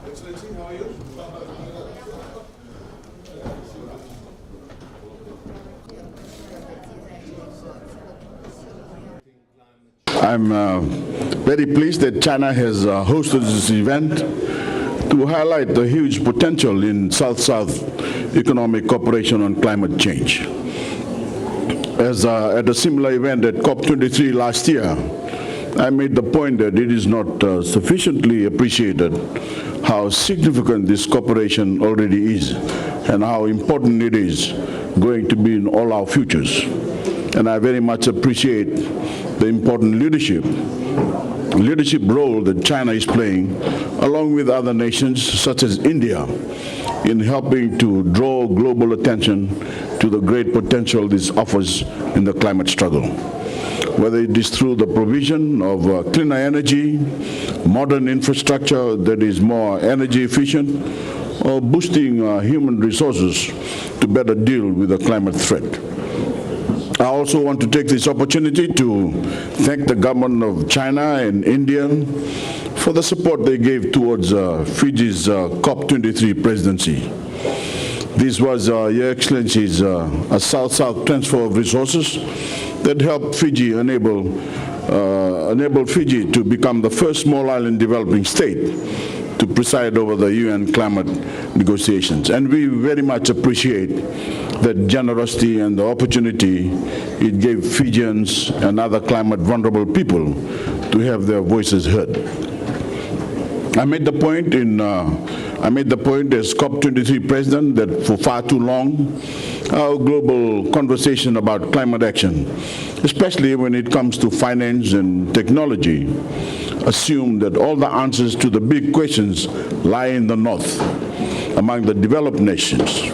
Excellency, how are you? I'm very pleased that China has hosted this event to highlight the huge potential in South-South economic cooperation on climate change. As at a similar event at COP23 last year, I made the point that it is not sufficiently appreciated how significant this cooperation already is and how important it is going to be in all our futures. And I very much appreciate the important leadership role that China is playing, along with other nations such as India, in helping to draw global attention to the great potential this offers in the climate struggle. Whether it is through the provision of cleaner energy, modern infrastructure that is more energy efficient, or boosting human resources to better deal with the climate threat. I also want to take this opportunity to thank the government of China and India for the support they gave towards Fiji's COP23 presidency. This was, Your Excellencies, a South-South transfer of resources that helped Fiji enable Fiji to become the first small island developing state to preside over the UN climate negotiations. And we very much appreciate that generosity and the opportunity it gave Fijians and other climate vulnerable people to have their voices heard. I made the point as COP23 president that for far too long, our global conversation about climate action, especially when it comes to finance and technology, assume that all the answers to the big questions lie in the north, among the developed nations.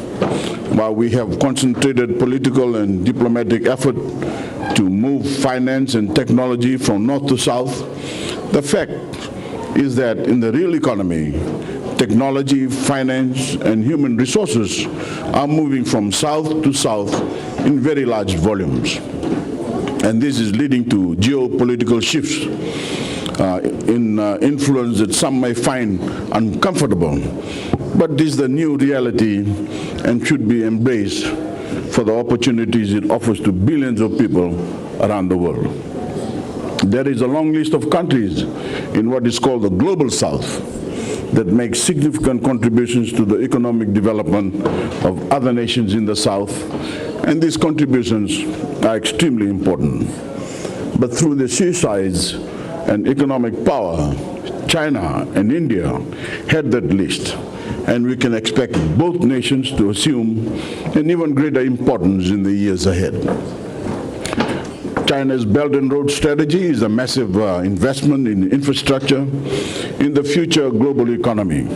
While we have concentrated political and diplomatic effort to move finance and technology from north to south, the fact is that in the real economy, technology, finance, and human resources are moving from south to south in very large volumes. And this is leading to geopolitical shifts in influence that some may find uncomfortable. But this is the new reality and should be embraced for the opportunities it offers to billions of people around the world. There is a long list of countries in what is called the Global South that make significant contributions to the economic development of other nations in the South, and these contributions are extremely important. But through the sheer size and economic power, China and India had that list, and we can expect both nations to assume an even greater importance in the years ahead. China's Belt and Road strategy is a massive investment in infrastructure in the future global economy.